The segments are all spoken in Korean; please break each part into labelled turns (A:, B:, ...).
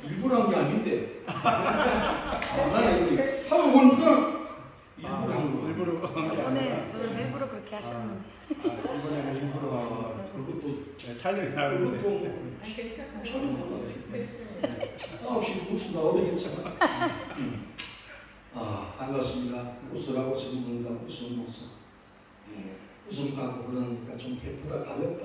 A: 일부러 한 게 아닌데. 나는 이거 하고 보니까 일부러 한 거.
B: 일부러.
C: 저번에 일부러 그렇게 하셨는데.
B: 이번에는 일부러.
A: 그것도
B: 촬영이 나오는데.
A: 그것도 뭐 촬영한 것 같아. 9시 무슨 나오면 괜찮아. 반갑습니다. 웃으라고 전문가 웃음 목사. 웃음 갖고 그러니까 좀 배보다 가볍다.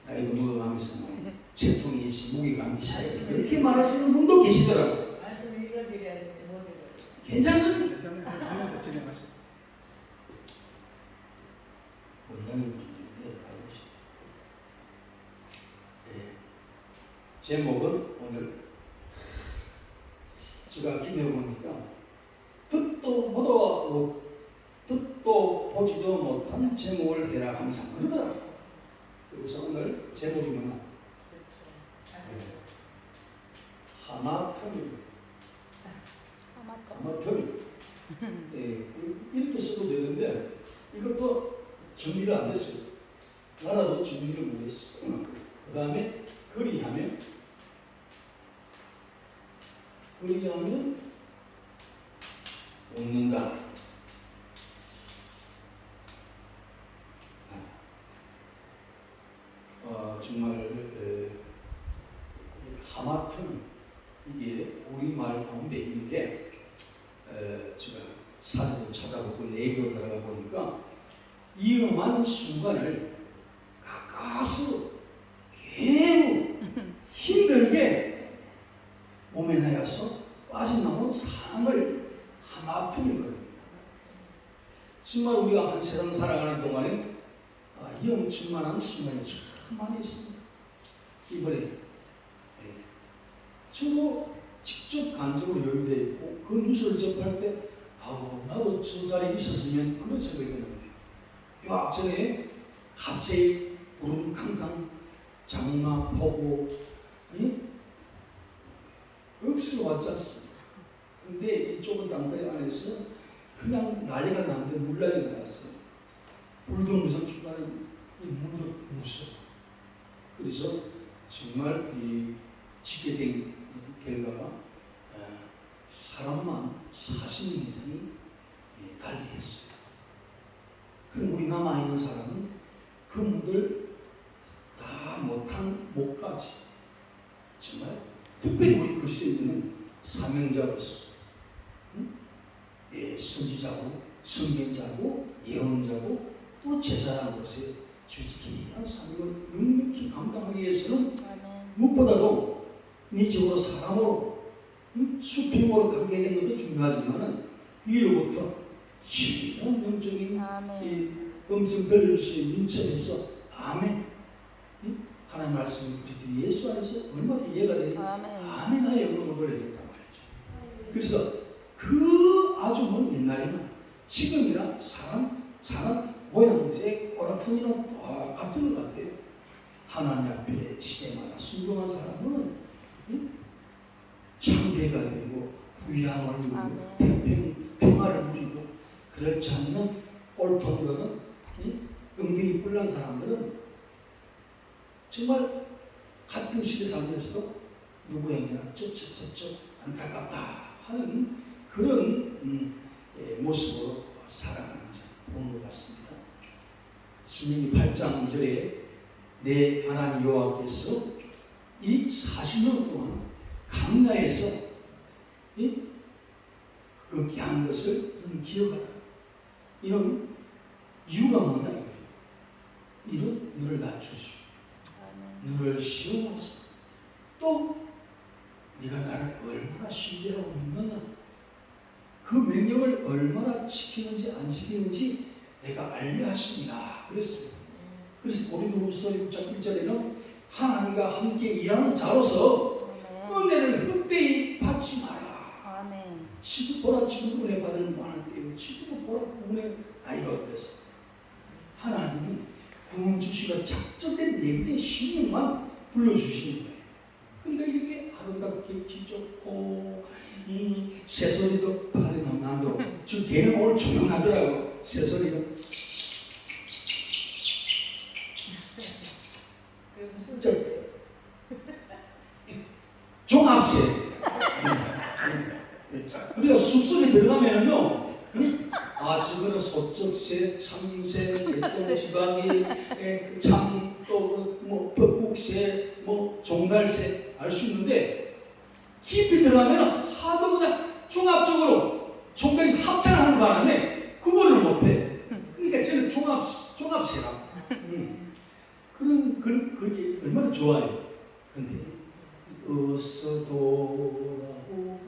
A: 나이도 먹어가면서 채통이 있어 무게감이 있어야 그렇게 말하시는 분도 계시더라고.
D: 말씀 읽어드려야 되는데 못 읽어요.
A: 괜찮습니다.
B: 괜찮아요. 하면서 진행하시죠.
A: 원장님 분인데 가보시죠. 제목은 오늘 제가 기대해 보니까 듣도 보지도 못한 제목을 해라 항상 그러더라고요. 그래서 오늘 제목이 뭐냐? 하마터미. 하마터미. 이렇게 써도 되는데 이것도 정리가 안 됐어요. 나라도 정리를 못했어요. 그 다음에 그리하면 웃는다. 정말 하마터미 이게 우리말 가운데 있는데 제가 사진을 찾아보고 내기로 들어가 보니까 위험한 순간을 가까스로 매우 힘들게 모면하여서 빠져나온 사람을 하마터미 그럽니다. 정말 우리가 한 세상 살아가는 동안에 위험천만한 순간이 참 많이 있습니다. 이번에 저도 직접 간접으로 연루되어 있고 그 뉴스를 접할 때 나도 저 자리에 있었으면 그런 생각이 드는 거예요. 요 앞전에 갑자기 우르릉캉캉 장마, 폭우 억수로 왔지 않습니까? 근데 이쪽은 땅덩이 안에서 그냥 난리가 났는데 물난리가 났어요. 불도 무섭 중간에 물도 무서워. 그래서 정말 이 집계된 결과가 사람만 40명 이상이 달리했어요. 그럼 우리 남아있는 사람은 그분들 다 못한 목까지 정말 특별히 우리 그리스도인들은 사명자로서 선지자고 선견자고 예언자고 또 제사장으로서의 주직한 사명을 넉넉히 감당하기 위해서는 무엇보다도 인적으로 사람으로 수평으로 관계된 것도 중요하지만 위로부터 신비한 영적인 음성 들려주신 민첩에서 아멘. 하나님 말씀이 그리스도 예수 안에서 얼마든지 이해가 되는 아멘 하의 영혼을 내겠단 말이죠. 그래서 그 아주 먼 옛날에는 지금이나 사람 모양새 오락선이랑 똑같은 것 같아요. 하나님 앞에 시대마다 순종한 사람은 창대가 되고 부양을 누리고 평화를 누리고 그렇지 않는 꼴통들은 엉덩이 뿔난 사람들은 정말 같은 시대 살면서도 누구에게나 쩌쩌쩌쩌 안타깝다 하는 그런 모습으로 살아가는 것을 보는 것 같습니다. 신명기 8장 2절에 내 하나님 여호와께서 이 40년 동안 강야에서 그렇게 한 것을 너는 기억하라. 이런 이유가 뭐냐? 이는 너를 낮추시고 너를 시험하사 또 네가 나를 얼마나 신뢰하고 믿느냐 그 명령을 얼마나 지키는지 안 지키는지 내가 알려 하십니다. 그랬습니다. 그래서 고린도후서 6장 1절에는 하나님과 함께 일하는 자로서 은혜를 헛되이 받지 마라. 지금 보라 지금 은혜 받을 만한 때요 지금 보라 은혜 나이가 그래서 하나님은 구원 주시고 작정된 예비된 심령만 불러주시는 거예요. 그러니까 이렇게 아름답게 기좋고 이 새소리도 받으면 난도 저 걔는 오늘 조용하더라고. 새소리가 들어가면은요, 저거는 소쩍새, 참새, 개똥지방이, 참, 또, 뭐, 벽국새, 뭐, 종달새 알 수 있는데, 깊이 들어가면은 하도 그냥 종합적으로 종각이 합장하는 바람에 구분을 못해. 그러니까 저는 종합새라. 그렇게 얼마나 좋아요. 근데, 어서 돌아오.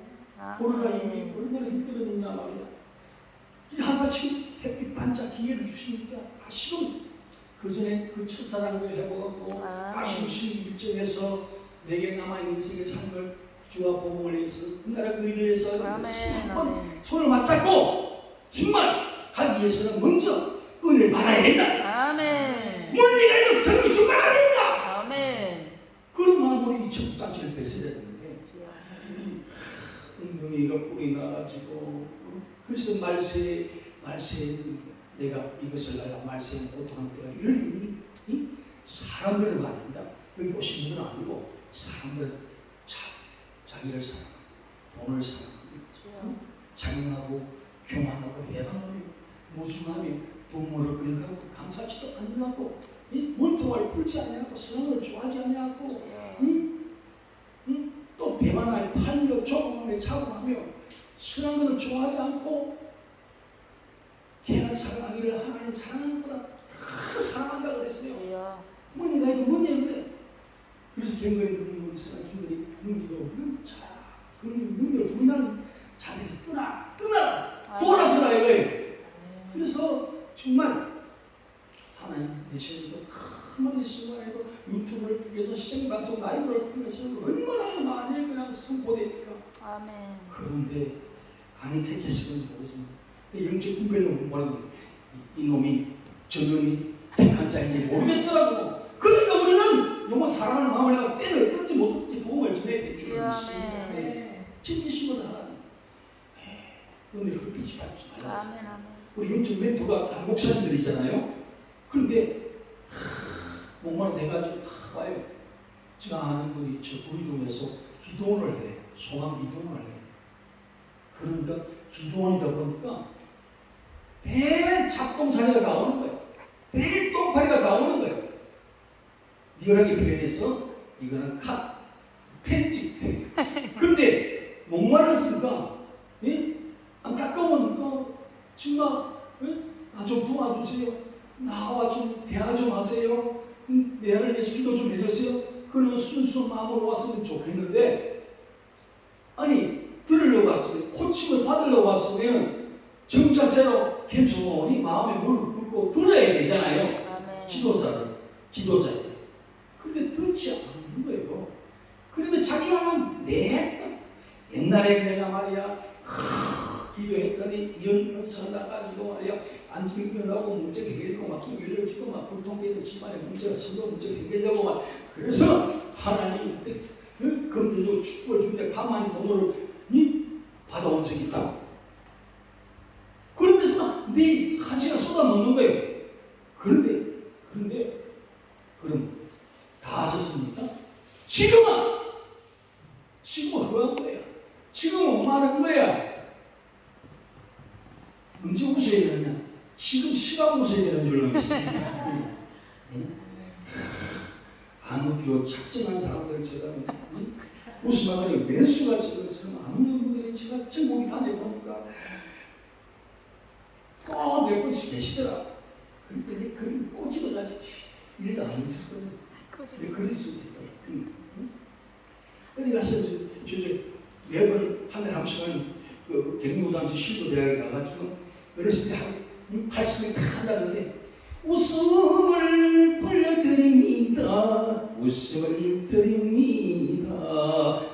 A: 코로나 이후에 얼마나 힘들었냐 말이야. 하나씩 햇빛 반짝 기회를 주시니까 다시금 그 전에 그 첫사랑도 해보고 다시금 신일정해서 내게 남아있는 인생의 삶을 주와 복음을 위해서 그 나라 그 일을 위해서 한번 손을 맞잡고 힘을 가기 위해서는 먼저 은혜 받아야 된다.
C: 아멘.
A: 문제가 있는 성령 충만해야 된다.
C: 아멘.
A: 그런 마음으로 이 천국장치를 뺏어야 되는데 엉덩이가 뿔이 나가지고 그래서 말세에 내가 이것을 내가 말세에 고통할 때가 이런 사람들은 말입니다. 여기 오신 분들은 아니고 사람들은 자기를 사랑하고 돈을 사랑하고 자명하고 교만하고 해방하며 무중하며 부모를 그려가고 감사치도 않냐고 원통을 풀지 않냐고 선언을 좋아하지 않냐고 또 배만을 팔며 조금하며 자국하며 선한 것을 좋아하지 않고 걔를 사랑하기를 하나님 사랑하는 것보다 더 사랑한다고 그랬어요. 뭐니가 해도 뭐니가 그래. 그래서 경건의 능력이 있으나 경건의 능력이 없는 자, 그 능력을 부인하는 자리에서 떠나라 돌아서라 이거예요. 그래서 정말 하나님 내시는 가만히 있으면 해도 유튜브를 통해서 시생방송 라이브를 통해서 얼마나 많이 그냥 선포되니까.
C: 아멘.
A: 그런데 아니 택했으면 모르지만 영적 분별로 뭐라고 이놈이 저놈이 택한 자인지 모르겠더라고. 그러니까 우리는 영원 사랑하는 마음을 내가 때려 끊지 못했지 복음을 전해야 되지. 진리심을 하나님 은혜를 흩기지 말자.
C: 아멘. 아멘.
A: 우리 영적 멘토가 다 목사님들이잖아요. 그런데 목마르 돼가지고 와요. 제가 아는 분이 저 구리동에서 기도원을 해. 소망 기도원을 해. 그런데 기도원이다 보니까 매일 잡동사니가 다 오는 거예요. 매일 똥파리가 다 오는 거예요. 리얼하게 표현해서 이거는 편집. 근데 목말랐으니까 안타까우니까 정말 좀 도와주세요. 나와 좀 대화 좀 하세요. 내를 위해서 기도 좀 해주세요. 그런 순수한 마음으로 왔으면 좋겠는데 아니 들으려고 왔으면 코칭을 받으려고 왔으면 정자세로 겸손히 마음에 물을 붓고 들어야 되잖아요.
C: 아멘.
A: 지도자예요. 그런데 듣지 않는 거예요. 그러면 자기가 옛날에 내가 말이야 기도했더니 이런 은사가 나가지고 말이야 앉으면 일어나고 문제 해결되고 막 일러지고 막 불통되는 집안에 문제가 생겨 문제 해결되고 막 그래서 하나님이 그때 금전적으로 축복을 주는데 가만히 돈으로 받아온 적이 있다고. 그러면서 막 네 한 시간 쏟아놓는 거예요. 그런데 그럼 다 하셨습니까? 지금은 허한 거야. 지금은 말한 거야. 언제 웃어야 되느냐? 지금 시간 웃어야 되는 줄로 믿습니다. 안 웃기고 작정한 사람들 제가 웃으면 매수가 지금 안 웃는 분들이 제가 전국에 다녀보니까 꼭 몇 번씩 계시더라. 그랬더니 그림 꼬집어가지고 일도 안 있을 거예요. 내 그림 좀 될까요? 어디 가서 매번 한 달에 한 번씩은 그 경로단지 실도대학에 가가지고 어렸을 때 한 80명 다 한다는데 웃음을 불러드립니다. 웃음을 드립니다.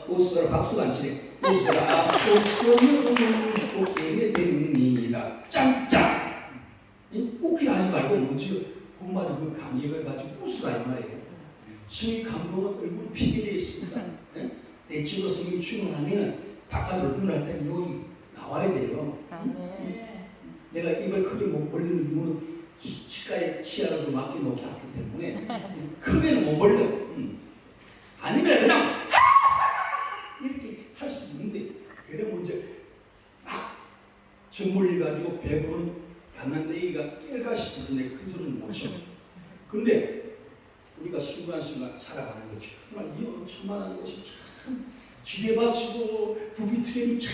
A: 웃어라 박수가 안 치네. 웃어라 웃음을 웃게 됩니다. 짱짱. 웃기게 하지 말고 먼저 그마다 그 감격을 가지고 웃으라 이 말이에요. 성의 감동은 얼굴이 피게 되어 있습니다. 내 집으로 성령이 충만하면 바깥으로 눈할 때는 여기 나와야 돼요. 내가 입을 크게 못 벌리는 이유는 치과에 치아를 좀 맡겨놓지 않기 때문에 크게는 못 벌려. 아니면 그냥 이렇게 할 수 있는데 그래 먼저 막 살아가는 거죠. 정말 이 엄청난 것이 참 지뢰밭이고 부비트랩이 쫙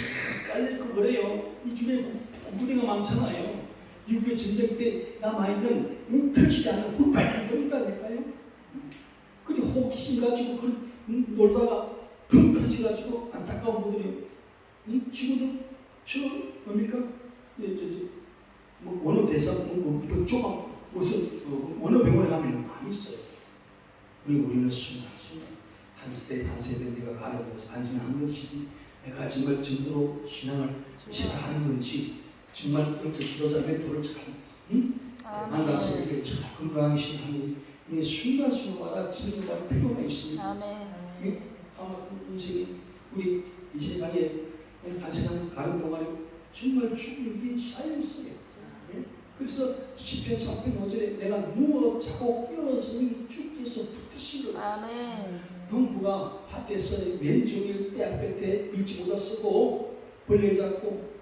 A: 깔려있고 그래요. 이 주변에 공부대가 많잖아요. 미국의 전쟁 때 남아있는 터지지 않는 불발탄도 있다니까요. 그리고 호기심 가지고 놀다가 펑 터져가지고 안타까운 분들이 지금도 저 뭡니까? 뭐 어느 대사 조금 무슨 어느 병원에 가면 많이 있어요. 그리고 우리는 순간 한 세대 내가 가려져서 안전한 것이지 내가 정말 정도로 신앙을 생각하는 건지 정말 영적 지도자 멘토를 잘 만나서 이렇게 잘 건강하게 신앙하는 우리 순간순간마다 지도할 필요가 있습니다.
C: 아멘.
A: 아마 인생이 우리 이 세상에 한 세상 가는 동안에 정말 죽을 일이 쌓여있어요. 그래서 시편 3편 5절에 내가 누워 자고 깨어서 주께서 붙으신 것
C: 아멘.
A: 농부가 밭에서 맨종일 때 앞에 때 밀치보다 쓰고 벌레 잡고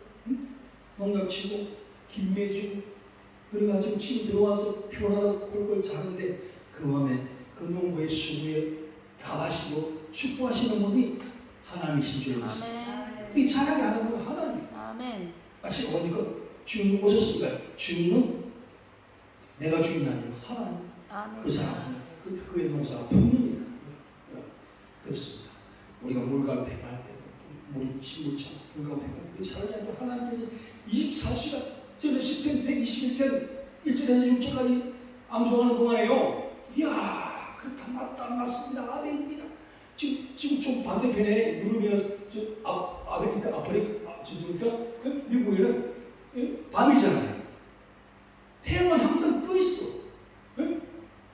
A: 농약 치고 김매 주고 그래가지고 집에 들어와서 피곤하다고 꼴꼴 자는데 그 마음에 그 농부의 수고에 다 마시고 축복하시는 분이 하나님이신 줄 믿습니다. 그게 잘하게 하는 분 하나님.
C: 아멘.
A: 마치 보니까 주님 오셨으니까 주님은 내가 주인 아니고 하나님.
C: 아멘.
A: 그 사람은 그의 농사가 풍년이다. 그렇습니다. 우리가 물 가운데 행할 때도 물이 식물처럼 물 가운데 행할 때 우리 살아갈 때 하나님께서 24시간 저는 10편 121편 1절에서 6절까지 암송하는 동안에요. 이야 그렇다 맞다 맞습니다. 아멘입니다. 지금 좀 반대편에 유럽이나 아메리카 미국에는 밤이잖아요. 태양은 항상 떠 있어.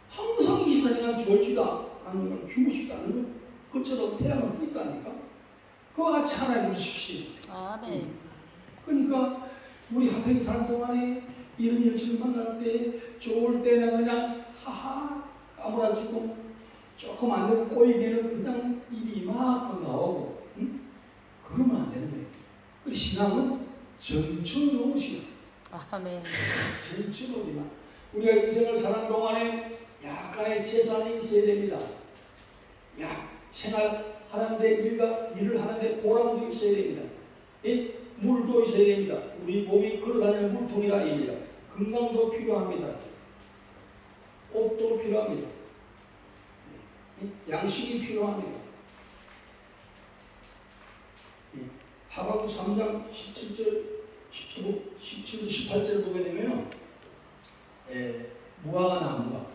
A: 항상 24시간 주어지다 않는 걸 주무시지도 않는 것 그처럼 태양은 떠 있다니까. 그와 같이 하나님을 지키시는.
C: 아멘.
A: 그러니까 우리 한평 사는 동안에 이런 일들을 만날 때 좋을 때는 그냥 하하 까무라지고 조금 안 되고 꼬이면은 그냥 일이 이만큼 나오고 그러면 안 되는 거예요. 그 신앙은 전천후로 신앙.
C: 아멘.
A: 전천후로만 우리가 인생을 사는 동안에 약간의 재산이 있어야 됩니다. 생활하는데 일을 하는데 보람도 있어야 됩니다. 물도 있어야 됩니다. 우리 몸이 걸어다니는 물통이라 입니다. 건강도 필요합니다. 옷도 필요합니다. 양식이 필요합니다. 하박국 3장 17절, 18절 보게 되면 무화과 나무가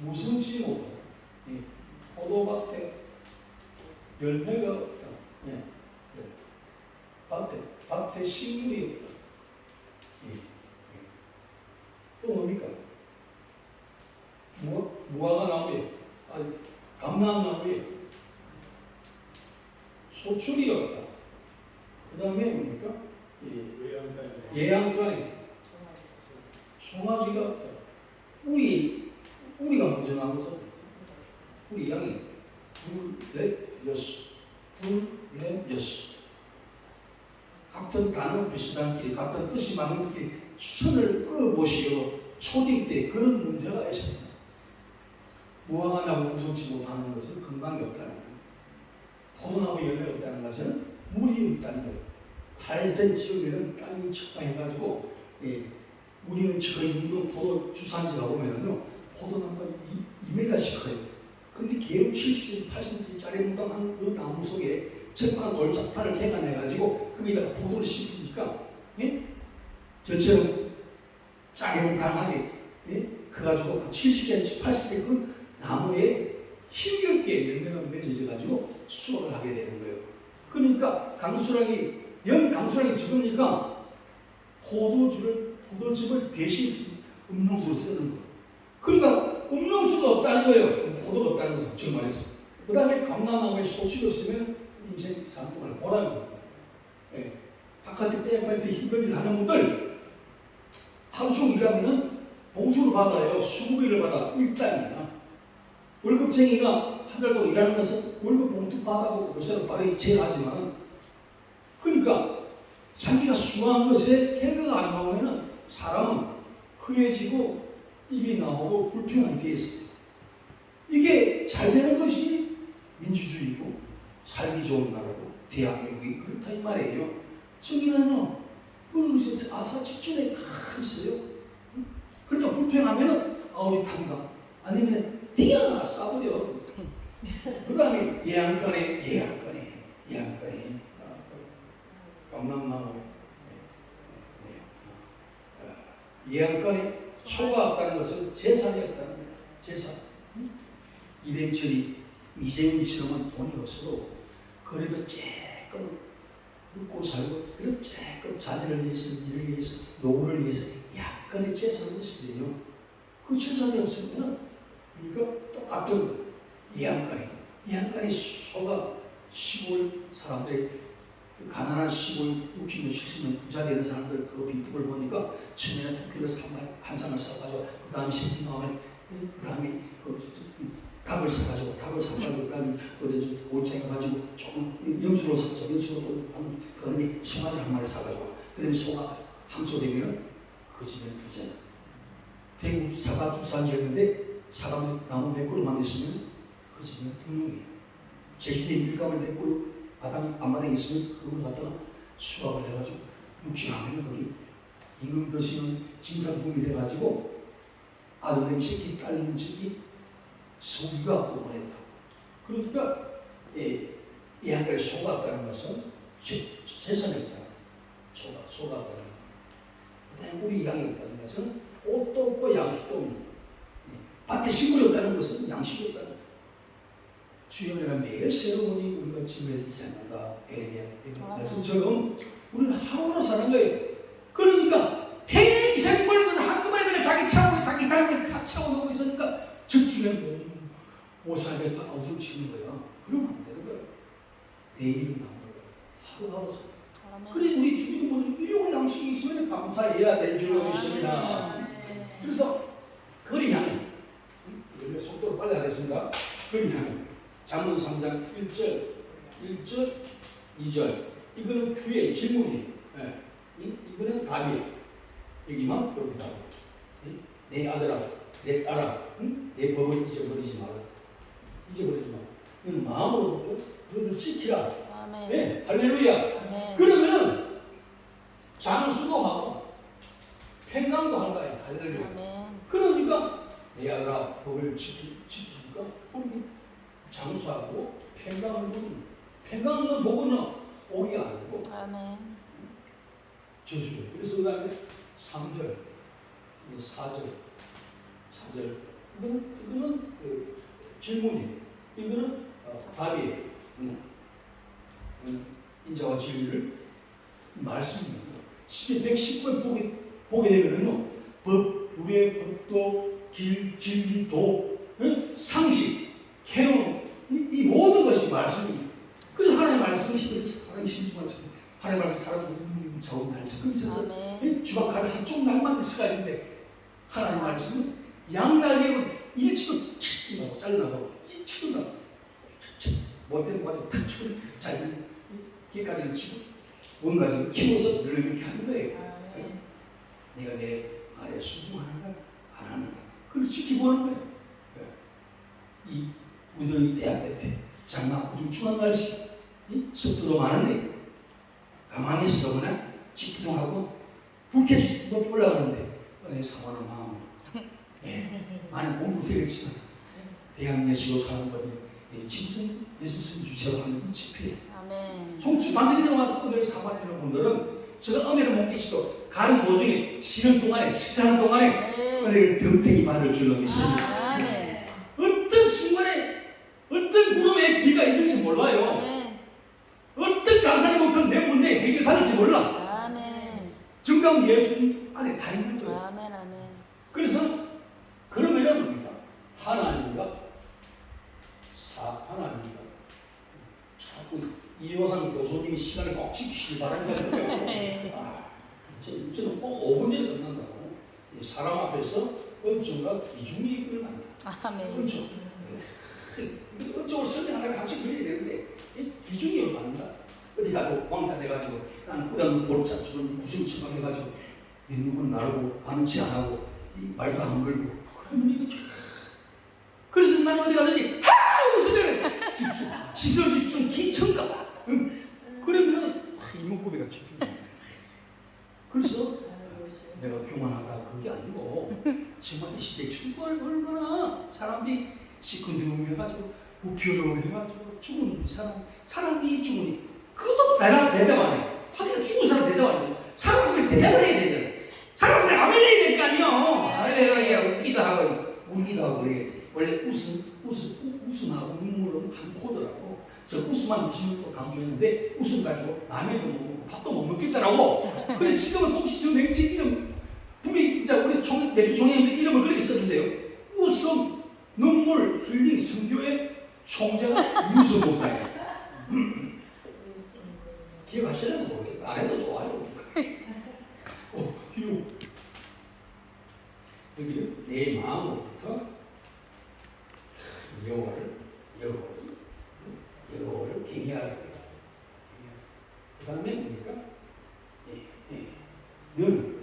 A: 무성치 못하고 포도밭에 열매가 없다. 밭에 식물이 없다. 또 뭡니까? 무화과 나무에 감람나무에 소출이 없다. 그 다음에 뭡니까? 예양간에 송아지가 없다. 우리가 먼저 나오죠. 우리 양이 둘, 넷, 여섯. 둘, 넷, 여섯. 같은 단어 비슷한 길이 같은 뜻이 많은 길이 선을 끄보시오. 초딩 때 그런 문제가 있습니다. 무화과 나무 무성치 못하는 것은 건강이 없다는 거예요. 포도나무 열매 없다는 것은 물이 없다는 거예요. 하얀 지역에는 땅이 척박해가지고 우리는 저 인도 포도 주산지가 보면은요 포도나무가 2m씩 커요. 근데 개운 70cm, 80cm짜리 뭉텅한 그 나무 속에 적한 돌짝파를 개간해가지고 거기다가 포도를 심으니까 저처럼 짜리뭉탕하게 커가지고 70cm, 80cm 그 나무에 힘겹게 열매가 맺어져가지고 수확을 하게 되는 거예요. 그러니까 강수량이 적으니까 포도즙을 대신 음료수를 쓰는 거예요. 그러니까 음료수가 없다는 거예요. 포도가 없다는 것은 정말해서. 그 다음에 감람나무에 소식이 없으면 인생 삶을 보라는 거예요. 바깥에 떼어뺄 힘든 일을 하는 분들 하루 종일 일하면은 봉투를 받아요. 수고비를 받아. 일당이야. 월급쟁이가 한 달 동안 일하는 것은 월급 봉투 받아보고 요새는 빠르게 제하지만 그러니까 자기가 수고한 것에 결과가 안 나오면은 사람은 허해지고 입이 나오고 불평하게 되어 있어요. 이게 잘 되는 것이 민주주의고 살기 좋은 나라고 대한민국이 그렇다 이 말이에요. 저기는요, 아사 직전에 다 있어요. 그러다 불평하면은 아우리탄가 아니면 뛰어나 쏴버려. 그 다음에 예안간에 감남나무에 예안간에 소가 없다는 것은 재산이 없다는 거예요. 재산. 이백철이 이재용이처럼은 돈이 없어도 그래도 조금 먹고 살고 그래도 조금 자녀를 위해서 일을 위해서 노후를 위해서 약간의 재산을 있어야 그 재산이 없으면 이거 똑같은 거. 예안간에 소가 시골 사람들이 그 가난한 시골 60년 70년 부자 되는 사람들 그 비법을 보니까 처음에는 토끼를 한 상을 사가지고 그 다음에 새끼 나오면 그 다음에 닭을 사가지고 그 다음에 옷장에 가지고 조금 영수로 사죠. 영수로 그 다음에 송아지 한 마리 사가지고 그러면 소가 함소되면 그 집은 부자야. 대구 사과 주산지였는데 사과 나무 몇 그루만 있으면 그 집은 분명해요. 제기대 밀감을 몇 그루 앞마당에 있으면 그걸 갖다가 수확을 해가지고 육신하면 거기 임금 드시는 짐승품이 돼가지고 아들놈 새끼, 딸놈 새끼 소유가 또 보냈다고. 그러니까 예안간에 소가 없다는 것은 재산이 없다는 거예요. 소가 없다는 거예요. 그 다음에 우리 양이 없다는 것은 옷도 없고 양식도 없는 거예요. 밭에 식물이 없다는 것은 양식이 없다는 거예요. 주여내가 매일 새로우니 우리가 지멸되지 않는다. 말씀처럼 우리는 하루하루 사는 거예요. 그러니까 평생 멀면서 한꺼번에 그냥 자기 차고 자기 삶을 다 채워놓고 있으니까 적중에 못 살겠다 우습치는 거야. 그러면 안 되는 거예요. 내일은 안 되는 거예요. 하루하루 살아요. 그래 우리 주기도문은 일용할 양식이 있으면 감사해야 될 줄로 믿습니다. 그래서 그리 향해 속도를 빨리 하겠습니다. 그리 향해 잠언 3장 1절 2절 이거는 큐에 질문이에요. 이거는 답이에요. 여기만 이렇게 답이에요. 내 아들아 내 딸아 내 법을 잊어버리지 마라. 잊어버리지 마라. 너는 마음으로부터 그것을 지키라.
C: 아멘.
A: 네, 할렐루야.
C: 아멘.
A: 그러면은 장수도 하고 평강도 할 거야. 할렐루야.
C: 아멘.
A: 그러니까 내 아들아 법을 지키니까 우리 장수하고 평강을 보는 평강을 보고는 오기가 아니고
C: 아멘.
A: 저주예요. 그래서 그 다음에 3절, 4절 이거는 질문이에요. 이거는 답이에요. 인자와 진리를 말씀입니다. 119번 보게 되면은요 법, 교회, 법도, 길, 진리, 도, 상식, 캐논 이 모든 것이 말씀입니다. 그래서 하나님의 말씀이 하나님의 말씀, 하나님의 말씀 사람들이 좋은 말씀 있어서 주박칼을 한쪽 날만 쓰가 있는데 하나님의 말씀은 양날개로 일치도 칙 나고 잘라나고 일치도 나고 못된 거 가지고 탁 치고 잘리는 뒤까지는 치고 뭔가지고 키워서 늘 이렇게 하는 거예요. 내가 내 말에 순종하는가 안 하는가 그걸 지켜보는 거예요. 이 우리들이 대학교 때 장마 우중충한 날씨 습도도 많은데 가만히 있으려거나 집중하고 불쾌 높이 올라가는데 은혜 사모하는 마음으로 많은 공부 되겠지만 대학 예수로 사는 법이 집중 예수 스님 주체로 하는 집회예요. 송치 반석이 들어와서 은혜를 사모하는 분들은 제가 은혜를 못 끼치도 가는 도중에 쉬는 동안에 식사하는 동안에 은혜를 덤탱이 받을 줄로 믿습니다. 어떤 순간에 어떤 구름에 비가 있는지 몰라요. 어떤 간사이 못한 내 문제에 해결받을지 몰라. 정답은 예수님 안에 다 있는 거예요. 그래서 그러면은 뭡니까? 하나님과 자꾸 이호상 교수님이 시간을 꼭 지키시길 바랍니다. 저는 꼭 5분 전에 끝난다고. 사람 앞에서 은총과 기중이 그걸 말이다. 은총. 은총을 설명하려면 같이 그려야 되는데 기중이 얼마인가? 어디 가도 왕따 돼가지고 나는 그 다음에 보리차 주는 구슬치막 해가지고 있는 건 나르고 아는 체 안 하고 말도 안 걸고 난 어디 가든지 웃으면 집중, 시설 집중, 기청각. 그러면
B: 이목구비가 집중돼.
A: 그래서 내가 교만하다 그게 아니고 정말 이 시대 정말 얼마나 사람들이 시큰둥해가지고 우겨러해가지고 죽은 사람이 죽으니 그것도 대답 안 해. 하기가 죽은 사람 대답 안 해. 살았으면 대답을 해야 되잖아. 살았으면 아멘 해야 될 거 아니야. 할렐루야. 웃기도 하고 울기도 하고 그래야지. 원래 웃음하고 눈물은 한 코드라고. 저 웃음만 20년 강조했는데 웃음 가지고 라면도 못 먹고 밥도 못 먹겠다라고. 그래서 지금은 공식적 맹지 이름 분명히 이제 우리 내피 총회님들 이름을 그렇게 써주세요. 웃음, 눈물, 힐링, 선교의 총재가 이웃음 목사예요. 기억하시려면 모르겠다. 안 해도 좋아요. 여기를 내 마음으로부터 여호와를 경외하게 됩니다. 그 다음에 뭡니까? 너는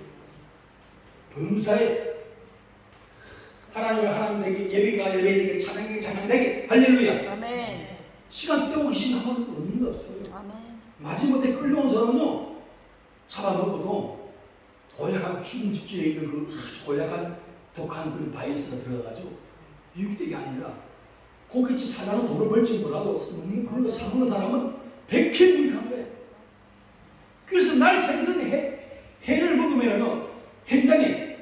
A: 범사에 하나님 되게 예배가 예배되게 찬양되게 할렐루야.
C: 아멘.
A: 시간 때우기 시작하면 의미가 없어요.
C: 아멘.
A: 마지못해 끌려온 사람은요 잡아먹어도 고약한 죽은 집진에 있는 그 고약한 독한 그 바이러스가 들어가가지고 유익되게 아니라 고깃집 사장은 돈을 벌지 몰라도 먹는 그걸 사먹는 사람은 100회 유익한 거예요. 그래서 날 생선에 회를 먹으면 현장에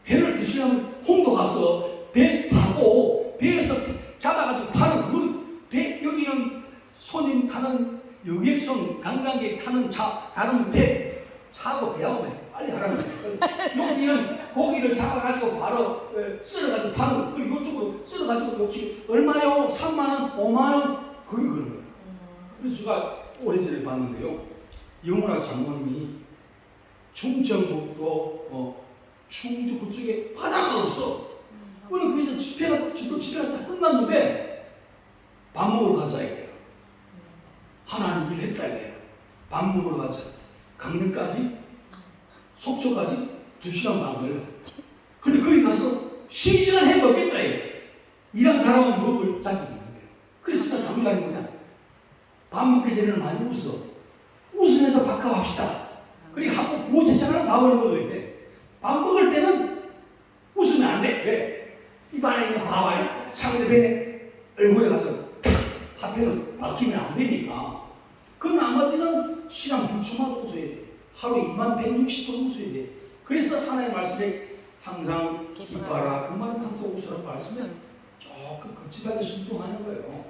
A: 회를 드시려면 홍도 가서 배 파고 배에서 잡아가지고 파는 그 배 여기는 손님 타는 여객선 관광객 타는 차 다른 배 차고 배하고 빨리 하라는 거예요. 여기는 고기를 잡아가지고 바로 썰어가지고 파는 거. 그리고 이쪽으로 썰어가지고 여기 얼마요? 3만원, 5만원 그게 그런 거예요. 그래서 제가 오래전에 봤는데요. 영훈학 장모님이 충청북도 충주 그쪽에 바다가 없어. 그래서 집회가 다 끝났는데 밥 먹으러 가자 이거예요. 하나님 일 했다 이거예요. 밥 먹으러 가자. 강릉까지 속초까지 2시간 반 걸려. 근데 거기 가서 쉬지는 해 먹겠다 이거예요. 일한 사람은 먹을 자격이 있는 거예요. 그래서 제가 강조하는 뭐냐. 밥 먹기 전에는 많이 웃어. 웃으면서 밥값합시다. 그리고 하고 그 제작하는 밥을 먹어야 돼. 밥 먹을 때는 웃으면 안 돼. 왜? 입 안에 있는 밥 안에 상대편에 얼굴에 가서 화폐를 박히면 안 되니까. 그 나머지는 시간 부충하고 웃어야 돼. 하루 2160번 웃어야 돼. 그래서 하나의 말씀에 항상 기뻐라. 그 말은 항상 웃으라고 말씀에 조금 거칠하게 순종하는 거예요.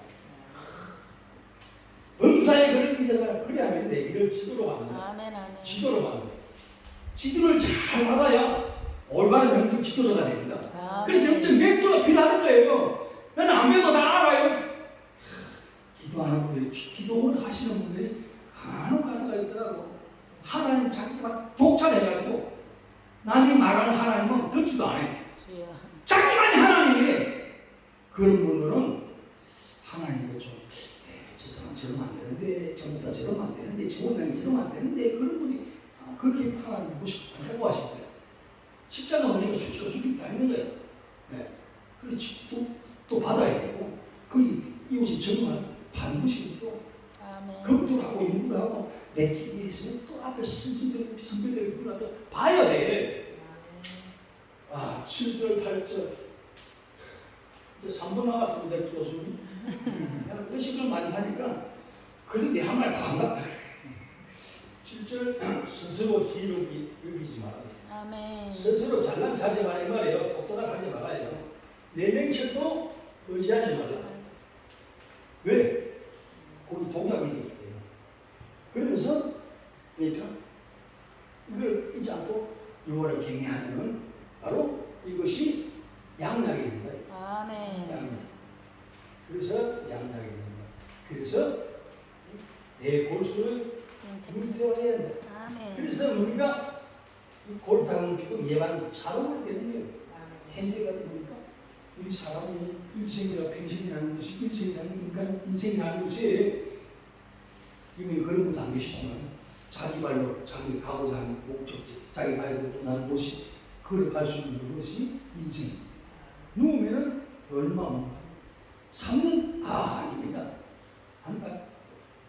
A: 범사에 그런 인자가 그래야면 내기를 지도로 받는 거예요.
C: 아멘. 아멘.
A: 지도로 받는 거예요. 지도를 잘 받아야 올바른 영적 지도자가 됩니다. 그래서 영적 멘토가 필요하는 거예요. 나는 안 배워도 다 알아요. 기도하는 분들이, 기도원 하시는 분들이 간혹 가다가 있더라고. 하나님 자기가 독차해가지고 남이 말하는 하나님은 듣지도 안 해. 자기만이 하나님이래. 그런 분들은 하나님도 좀, 저 사람 저러면 안 되는데, 저 목사 저러면 안 되는데, 저 원장님 저러면 안 되는데, 그런 분이 그렇게 하나님 보시고 산다고 하실 거예요. 십자가 원리가 수치가 수직이 다 있는 거예요. 네. 그래서 또 받아야 되고, 이곳이 정말 반드시 또 검토를 하고 연구도 하고 내티들이 있으면 또 앞에 선배들을 불러도 봐야 돼. 7절, 8절 이제 3분 나왔습니다. 교수님. 의식을 많이 하니까 그래 내 한 말 다 한다. 7절 스스로 기록이 여기지 말아요. 스스로 잘난 사지 말아요. 말이에요. 독도나 하지 말아요. 내 명철도 의지하지 말아요. 왜? 거기 동약이 있기 때문에. 그러면서 그러니까 이걸 잊지 않고 요거를 경외하는 바로 이것이 양락이 된다.
C: 아멘.
A: 양락. 그래서 양락이 된다. 그래서 내 골수를 뭉태워야 된다.
C: 아멘.
A: 그래서 우리가 골탕을 주고 예방 사람을 되는 거예요. 현대가 뭡니까? 우리 사람이 일생이라 평생이라는 것이 인간 인생이라는 것이 이건 그런 것도 안 계시지만 자기 발로 자기 가고자 하는 목적지 자기 발로 떠나는 곳이 걸어갈 수 있는 것이 인생입니다. 누우면은 얼마 못 갑니다. 3년? 아닙니다. 한다.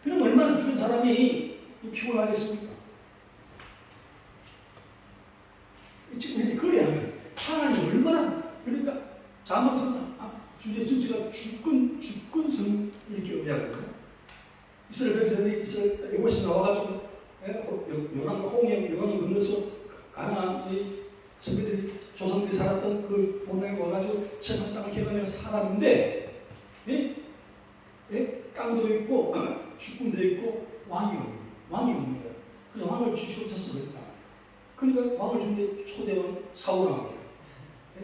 A: 그럼 얼마나 주변 사람이 피곤하겠습니까? 지금 현재 그래야 하면 하나님 얼마나 그러니까 잠언서 주제 전체가 주권성 이렇게 의미하거든요. 이스라엘 백성들이 이스라엘 애굽에서 나와가지고 요단과 홍해 요단을 건너서 가나안 선배들이 조상들이 살았던 그 본당에 와가지고 천한 땅을 개발해서 살았는데 땅도 있고 주권도 있고 왕이 없는 거야. 그래서 왕을 주시옵소서 그랬다. 그러니까 왕을 준게 초대왕 사울왕이에요.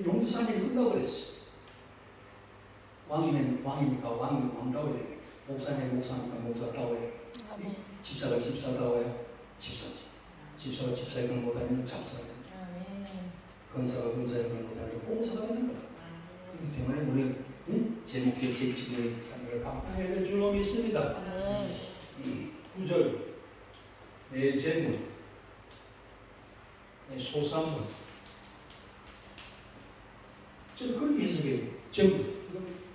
A: 용두산이 끝나고 그랬어. 왕이면 왕입니까? 왕다워야 돼. 목사면 목사니까 목사다워야 돼. 집사가 집사다워야 집사지. 집사가 집사의 걸 못하면 잡사가 돼. 건사가 건사의 걸 못하면 공사가 되는 거야. 그렇기 때문에 우리는 제 목소리 제 집을 사는 걸 감당해야 될 줄로 믿습니다. 9절 내 재물 내 소산물 저는 그렇게 해석해요. 재물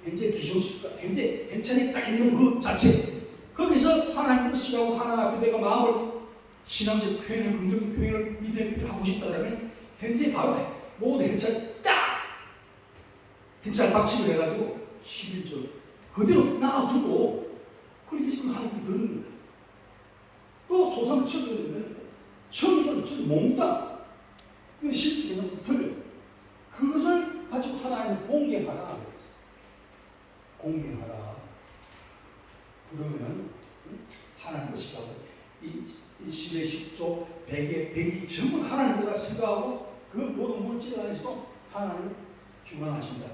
A: 현재 기존식과 현천에 딱 있는 그 자체 거기서 하나님을 쓰라고 하나님 앞에 내가 마음을 신앙적 표현을 긍정적 표현을 믿음의 표현을 하고 싶다 그러면 현재 바로 모든 현찰 딱 현찰 박치를 해가지고 11절 그대로 놔두고 그렇게 지금 하나님이 듣는 거예요. 또 소상 치어주면 처음에는 저 몽땅 이건 실제로는 틀려요. 그것을 가지고 하나님 공개하라. 그러면 하나님 것이라고 이 시대 10조 100이 전부 하나님보다 생각하고 그 모든 물질 안에서 하나님을 주관하신다.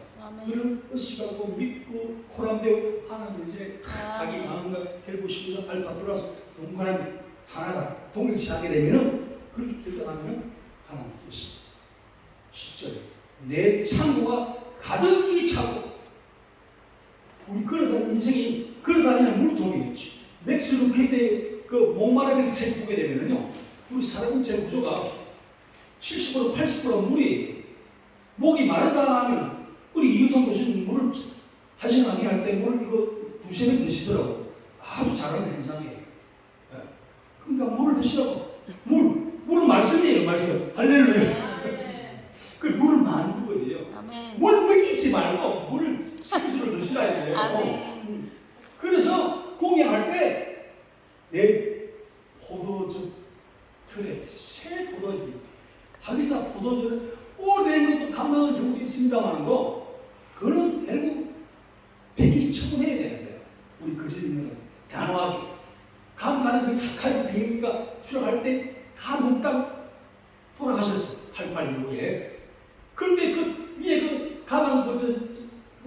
A: 그런 것이라고 믿고 코람되고 하나님 이제 자기 마음과 결부시켜서 알파플러스 동그라미 하나다 동일시하게 되면은 그렇게 들어가면 하나님께서 10절에 내 창고가 가득히 차고 우리 걸어다니는 인생이 걸어다니는 물통이었지. 맥스 루케이드의 그 목마르다는 책 보게 되면은요, 우리 사람 인체 구조가 70% 80% 물이에요. 목이 마르다 하면 우리 이유성 교수님 물을 한 시간 할 때 물을 이거 두세 명 드시더라고. 아주 잘하는 현상이에요. 네. 그러니까 물을 드시라고. 물은 말씀이에요, 말씀. 할렐루야. 그 물을 많이 먹어야 돼요. 물 먹이지 말고 물을 생수를 드시라 해요. 그래서 공양할 때 내 포도즙 그래 새 포도즙이 하기사 포도즙은 오래된 것도 감당하는 경우도 있습니다만도 그거는 결국 백기 처분해야 되는 거예요. 우리 그릇 있는 건 단호하게 감가는 그 칼 비행기가 추락할 때 다 몽땅 돌아가셨어. 88 이후에. 그런데 그 위에 그 가방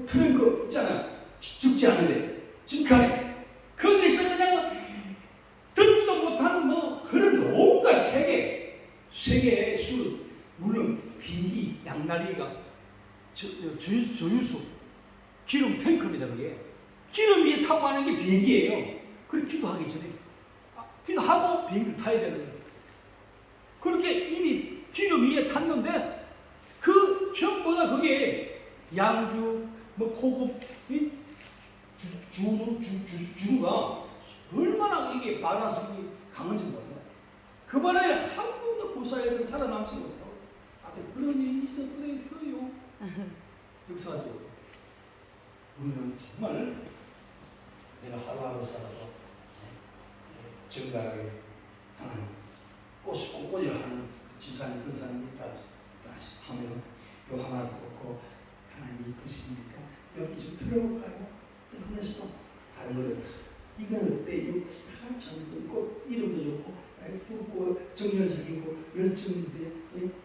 A: 트렁크 있잖아요. 죽지 않는데 직칸에 거기서 그냥 듣지도 못하는 뭐 그런 온갖 세계의 술 물론 비행기 양날리가 저유수 기름 탱크입니다. 그게 기름 위에 타고 가는 게 비행기예요. 그렇게 기도하기 전에 기도하고 비행기를 타야 되는 거예요. 그렇게 이미 기름 위에 탔는데 그 전보다 그게 양주 뭐 고급 주가 얼마나 이게 발화성이 강한지 몰라요. 그 바람에 한 번도 고사에서 살아남지 못하고 그런 일이 있었어요. 역사적으로 우리는 정말 내가 하루하루 살아도 정갈하게 하는 꽃꽂이를 하는 집사님 근사님이 있다 하면 요 하나도 그렇고 하나님 이쁘십니까? 여기 좀 들어볼까요? 또 하면서 다른 거를 이거는 어때요? 참꽃 이름도 좋고 굵고 정열적이고 열정인데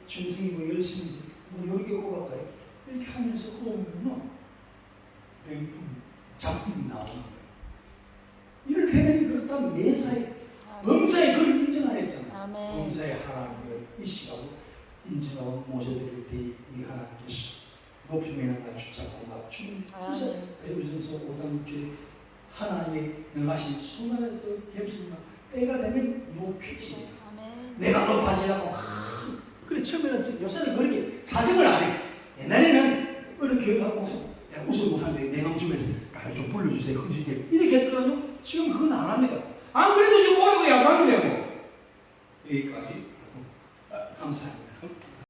A: 중생이고 열심인데 뭐 여기 꼽아볼까요? 이렇게 하면서 꼽으면 명품 작품이 나오는 거예요. 이럴 때는 그렇다면 매사에 범사에 그걸 인정하였잖아요. 범사에 하나님을 이시라고 인정하고 모셔드릴 때 우리 하나님께서 높이면 낮추자고 맞춤 그래서 베드로전서 5장 6절에 하나님의 능하신 수만에서 겸손과 때가 되면 높이지 내가 높아지려고 그래 처음에는 요새는 그렇게 사정을 안 해. 옛날에는 어느 교회가 목사 내가 웃음 못하는데 내가 주면서 나를 좀 불러주세요. 흔들게 이렇게 했더라도 지금 그건 안 합니다. 안 그래도 지금 오는 거 야방이네 뭐. 여기까지 감사합니다.